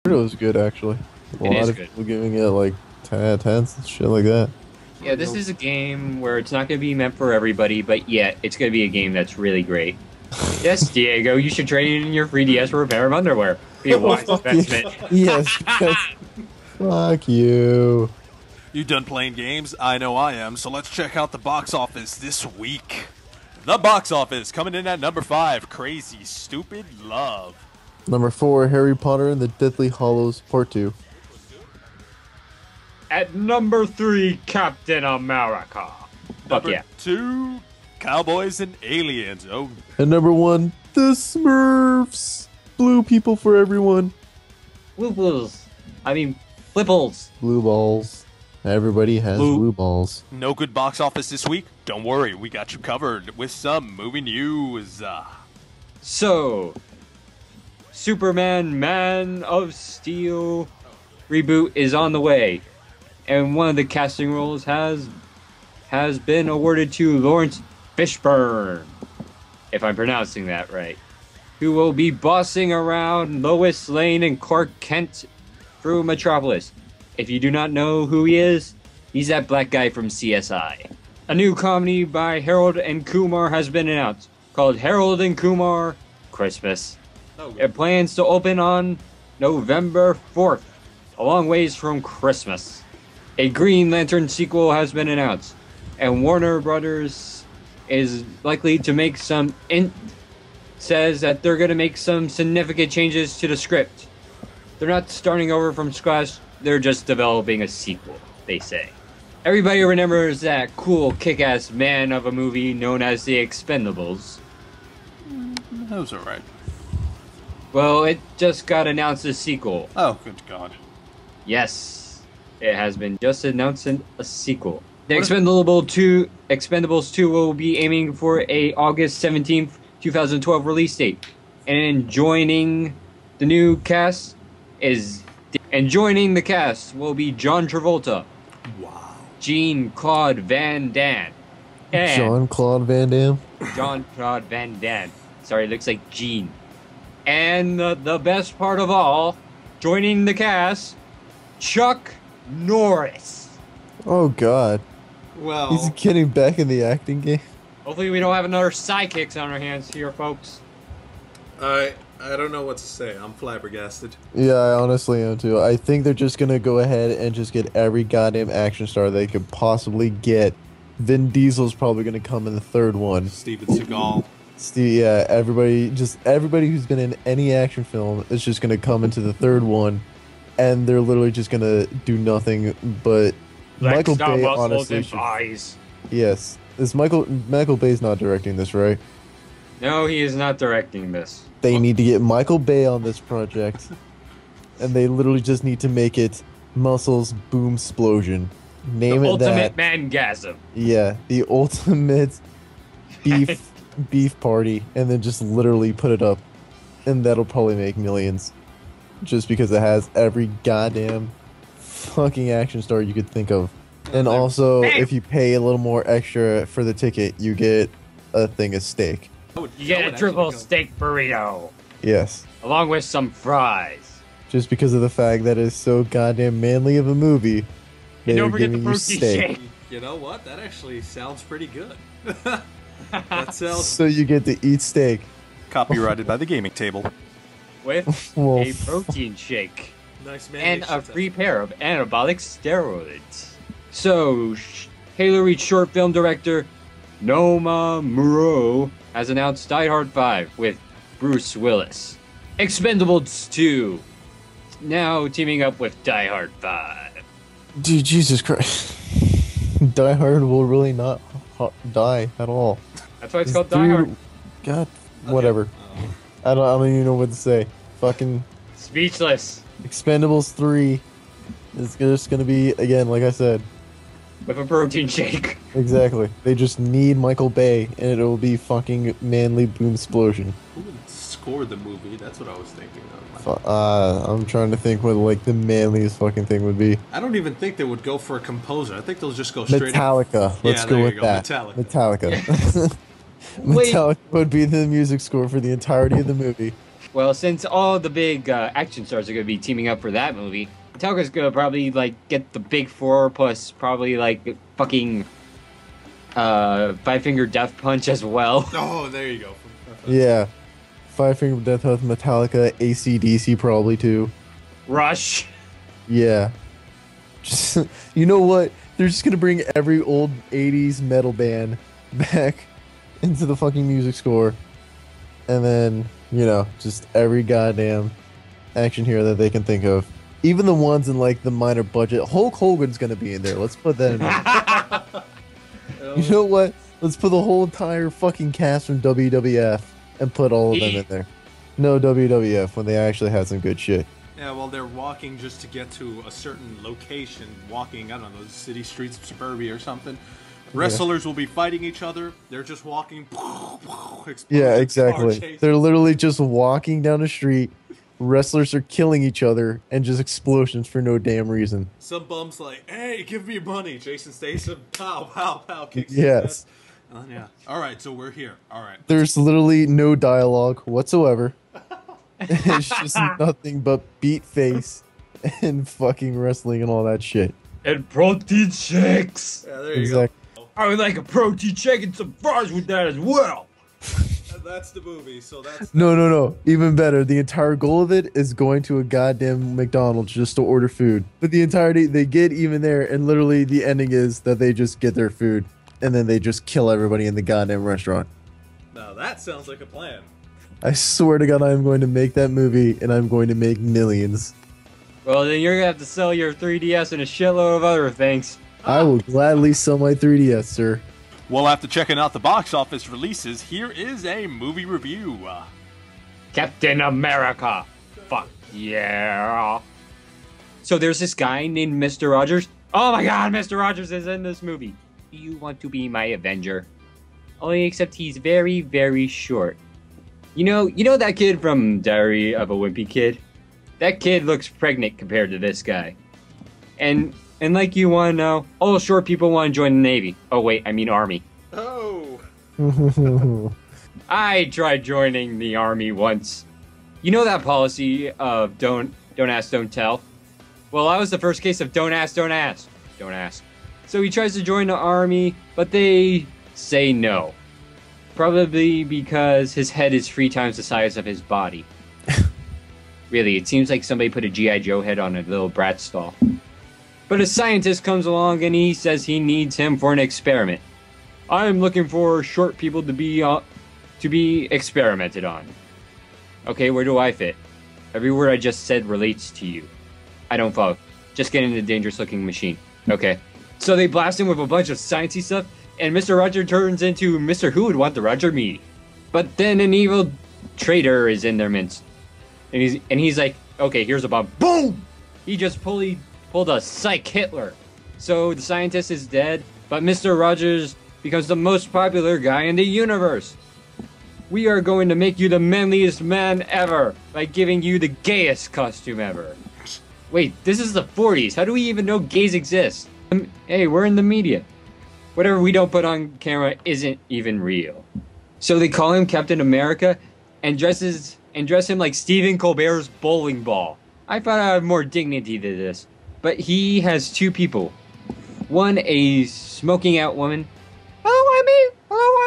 heard it was good actually. A It lot is of good. people giving it like 10 out of 10s and shit like that. Yeah, this is a game where it's not going to be meant for everybody, but yet it's going to be a game that's really great. Yes, Diego, you should trade in your free DS for a pair of underwear. Be a wise Fuck you. investment. Yes, fuck you. You done playing games? I know I am, so let's check out the box office this week. The box office coming in at number 5, Crazy Stupid Love. Number 4, Harry Potter and the Deathly Hollows Part 2. At number 3, Captain America. Fuck Number yeah. 2, Cowboys and Aliens. Oh, And number 1, The Smurfs. Blue people for everyone. Flipples. I mean, Flipples. Blue balls. Everybody has blue balls. no good box office this week? Don't worry, we got you covered with some movie news. So, Superman Man of Steel reboot is on the way. And one of the casting roles has been awarded to Lawrence Fishburne, if I'm pronouncing that right, who will be bossing around Lois Lane and Clark Kent through Metropolis. If you do not know who he is, he's that black guy from CSI. A new comedy by Harold and Kumar has been announced, called Harold and Kumar Christmas. It plans to open on November 4th, a long ways from Christmas. A Green Lantern sequel has been announced, and Warner Brothers is likely to make says that they're going to make some significant changes to the script. They're not starting over from scratch, they're just developing a sequel, they say. Everybody remembers that cool kick-ass man of a movie known as The Expendables. That was alright. Well, it just got announced a sequel. Oh, good God. Yes, it has been just announced a sequel. The Expendables 2 will be aiming for a August 17th, 2012 release date. And joining the cast will be John Travolta, Wow. Jean-Claude Van Damme, and Jean-Claude Van Damme. Jean-Claude Van Damme. Sorry, it looks like Jean. And the best part of all, joining the cast, Chuck Norris. Oh god. Well, He's getting back in the acting game. Hopefully we don't have another sidekicks on our hands here, folks. I don't know what to say. I'm flabbergasted. Yeah, I honestly am too. I think they're just gonna go ahead and just get every goddamn action star they could possibly get. Vin Diesel's probably gonna come in the third one. Steven Seagal. Yeah, everybody who's been in any action film is just gonna come into the third one, and they're literally just gonna do nothing but Michael Bay. Honestly, yes, is Michael Bay's not directing this, right? No, he is not directing this. They need to get Michael Bay on this project, and they literally just need to make it Muscles Boom Explosion. Name The it ultimate that. mangasm. Yeah, the ultimate beef party, and then just literally put it up, and that'll probably make millions, just because it has every goddamn fucking action star you could think of. And also, if you pay a little more extra for the ticket, you get a thing of steak. You get a triple steak burrito, Yes. along with some fries. Just because of the fact that it's so goddamn manly of a movie, And they're don't forget the giving you protein steak. shake. You know what? That actually sounds pretty good. That sounds. So you get to eat steak. copyrighted by the gaming table. With Well, a protein shake. Nice man. And a free pair of anabolic steroids. So, Halo Reach short film director Noma Muro has announced Die Hard 5 with Bruce Willis. Expendables 2 now teaming up with Die Hard 5. Dude, Jesus Christ. Die Hard will really not die at all. That's why it's called Dude, Die Hard. God, whatever. I don't even know what to say. Fucking Speechless. Expendables 3 is just gonna be, again, like I said, With a protein shake. exactly. They just need Michael Bay, and it'll be fucking manly boom explosion. Who would score the movie? That's what I was thinking of. I'm trying to think what like the manliest fucking thing would be. I don't even think they would go for a composer. I think they'll just go straight. Metallica. Let's Yeah, go there with you go, that. Metallica. Metallica. Wait. Metallica would be the music score for the entirety of the movie. Well, since all the big action stars are going to be teaming up for that movie, Metallica's going to probably like get the big four plus probably like fucking Five Finger Death Punch as well. Oh, there you go. Yeah. Five Finger Death Punch, Metallica, AC/DC probably too. Rush. Yeah. Just, you know what? They're just gonna bring every old 80s metal band back into the fucking music score. And then, you know, just every goddamn action hero that they can think of. Even the ones in like the minor budget. Hulk Hogan's gonna be in there. Let's put that in there. You know what? Let's put the whole entire fucking cast from WWF and put all of them in there. No WWF when they actually had some good shit. Yeah, well, they're walking just to get to a certain location, walking, I don't know, city streets of suburbia or something. Wrestlers will be fighting each other. They're just walking. Yeah, exactly. They're literally just walking down the street. Wrestlers are killing each other and just explosions for no damn reason. Some bum's like, hey, give me money. Jason Statham, pow, pow, pow, kicks his Yes. ass. Yeah. All right, so we're here. All right. There's literally no dialogue whatsoever. It's just nothing but beat face and fucking wrestling and all that shit. And protein shakes. Yeah, there you Exactly. go. I would like a protein shake and some fries with that as well. And that's the movie, so that's... No. Even better. The entire goal of it is going to a goddamn McDonald's just to order food. But the entirety, they get even there, and literally the ending is that they just get their food, and then they just kill everybody in the goddamn restaurant. Now that sounds like a plan. I swear to God, I am going to make that movie, and I'm going to make millions. Well, then you're going to have to sell your 3DS and a shitload of other things. I will gladly sell my 3DS, sir. Well, after checking out the box office releases, here is a movie review. Captain America. Fuck yeah. So there's this guy named Mr. Rogers. Oh my god, Mr. Rogers is in this movie. Do you want to be my Avenger? Only except he's very, very short. You know that kid from Diary of a Wimpy Kid? That kid looks pregnant compared to this guy. And like you want to know, all short people want to join the Navy. Oh wait, I mean Army. Oh. I tried joining the Army once. You know that policy of don't ask, don't tell? Well, I was the first case of don't ask, don't ask. Don't ask. So he tries to join the Army, but they say no. Probably because his head is 3 times the size of his body. Really, it seems like somebody put a G.I. Joe head on a little brat stall. But a scientist comes along and he says he needs him for an experiment. I'm looking for short people to be experimented on. Okay, where do I fit? Every word I just said relates to you. I don't follow. Just get in the dangerous looking machine. Okay. So they blast him with a bunch of sciencey stuff, and Mr. Roger turns into Mr. Who would want the Roger me. But then an evil traitor is in their midst. And he's like, okay, here's a bomb. Boom! He just pulled a psych Hitler. So the scientist is dead, but Mr. Rogers becomes the most popular guy in the universe. We are going to make you the manliest man ever by giving you the gayest costume ever. Wait, this is the 40s. How do we even know gays exist? Hey, we're in the media. Whatever we don't put on camera isn't even real. So they call him Captain America and dress him like Stephen Colbert's bowling ball. I thought I had more dignity to this. But he has 2 people. One, a smoking out woman. Hello,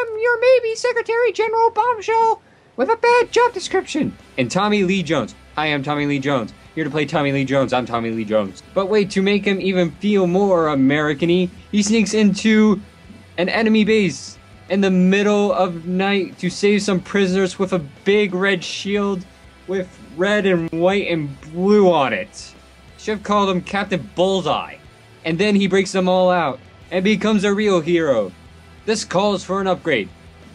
I'm your maybe Secretary General Bombshell with a bad job description. And Tommy Lee Jones. I am Tommy Lee Jones. Here to play Tommy Lee Jones. I'm Tommy Lee Jones. But wait, to make him even feel more American-y, he sneaks into an enemy base in the middle of night to save some prisoners with a big red shield with red and white and blue on it. Should have called him Captain Bullseye. And then he breaks them all out and becomes a real hero. This calls for an upgrade.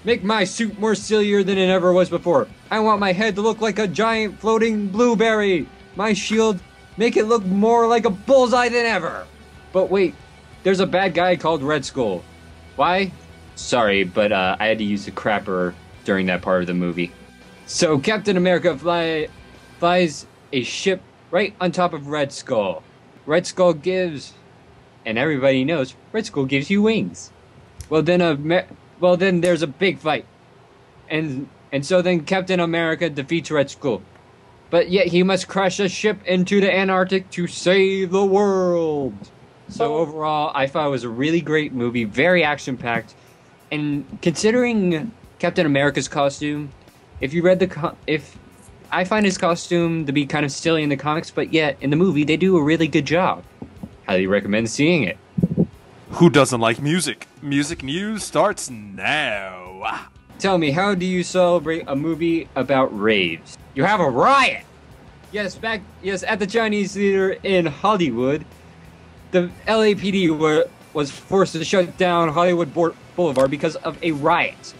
Make my suit more sillier than it ever was before. I want my head to look like a giant floating blueberry. My shield, make it look more like a bullseye than ever. But wait, there's a bad guy called Red Skull. Why? Sorry, but I had to use the crapper during that part of the movie. So Captain America flies a ship right on top of Red Skull. Red Skull gives, and everybody knows, Red Skull gives you wings. Well then there's a big fight, and And so then Captain America defeats Red Skull. But yet he must crash a ship into the Antarctic to save the world. So overall, I thought it was a really great movie, very action-packed. And considering Captain America's costume, if you read if I find his costume to be kind of silly in the comics, but yet in the movie they do a really good job. Highly recommend seeing it. Who doesn't like music? Music news starts now. Tell me, how do you celebrate a movie about raves? You have a riot! Yes, at the Chinese Theater in Hollywood, the LAPD was forced to shut down Hollywood Boulevard because of a riot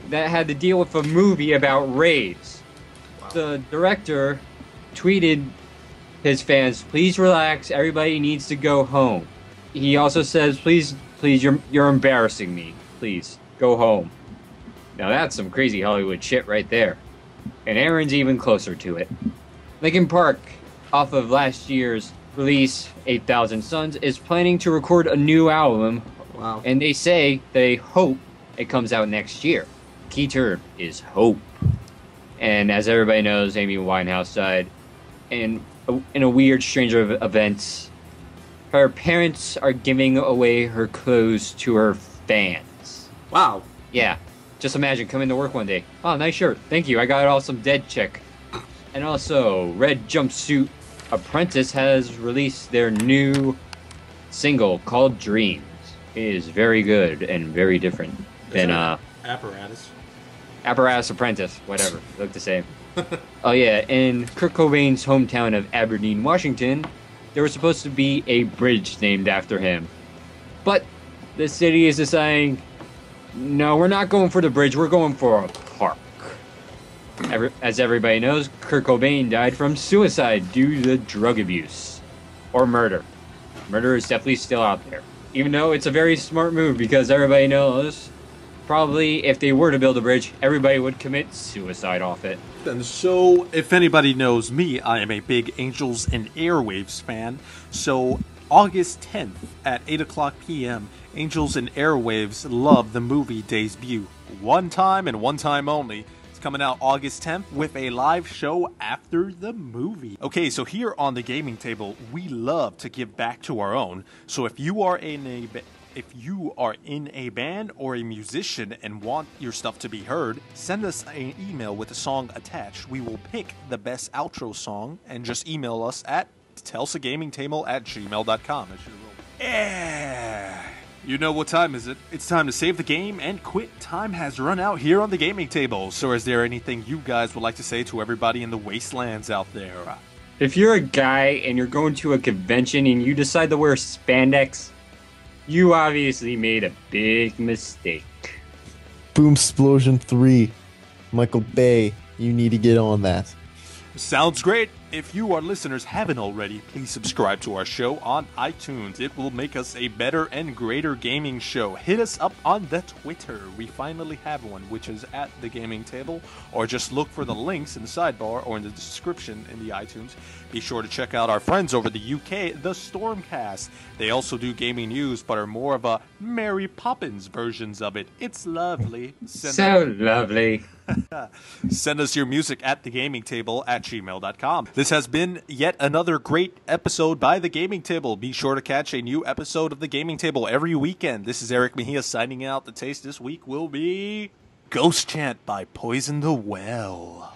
that had to deal with a movie about raves. Wow. The director tweeted his fans, "Please relax, everybody needs to go home." He also says, please, you're embarrassing me. Please, go home. Now that's some crazy Hollywood shit right there. And Aaron's even closer to it. Linkin Park, off of last year's release, 8,000 Suns, is planning to record a new album. Wow. And they hope it comes out next year. Key term is hope. And as everybody knows, Amy Winehouse died in a weird, strange of events. Her parents are giving away her clothes to her fans. Wow. Yeah. Just imagine coming to work one day. Oh, nice shirt. Thank you. I got it off some dead chick. And also, Red Jumpsuit Apprentice has released their new single called Dreams. It is very good and very different than Apparatus. Apparatus Apprentice, whatever. Look the same. Oh yeah, in Kurt Cobain's hometown of Aberdeen, Washington, there was supposed to be a bridge named after him. But the city is deciding, no, we're not going for the bridge, we're going for a park. As everybody knows, Kurt Cobain died from suicide due to drug abuse. Or murder. Murder is definitely still out there. Even though it's a very smart move because everybody knows, probably if they were to build a bridge, everybody would commit suicide off it. And so, if anybody knows me, I am a big Angels and Airwaves fan. So, August 10th at 8 o'clock p.m., Angels and Airwaves Love the Movie debut. One time and one time only. It's coming out August 10th with a live show after the movie. Okay, so here on the gaming table, we love to give back to our own. So if you are in a band or a musician and want your stuff to be heard, send us an email with a song attached. We will pick the best outro song and just email us at telsagamingtable@gmail.com. Yeah. You know what time is it? It's time to save the game and quit. Time has run out here on the gaming table. So is there anything you guys would like to say to everybody in the wastelands out there? If you're a guy and you're going to a convention and you decide to wear spandex, you obviously made a big mistake. Boom Explosion 3. Michael Bay, you need to get on that. Sounds great. If you, our listeners, haven't already, please subscribe to our show on iTunes. It will make us a better and greater gaming show. Hit us up on the Twitter. We finally have one, which is at the gaming table, or just look for the links in the sidebar or in the description in the iTunes. Be sure to check out our friends over the UK, the Stormcast. They also do gaming news, but are more of a Mary Poppins versions of it. It's lovely. Lovely. Send us your music at thegamingtable@gmail.com. This has been yet another great episode by The Gaming Table. Be sure to catch a new episode of The Gaming Table every weekend. This is Eric Mejia signing out. The taste this week will be Ghost Chant by Poison the Well.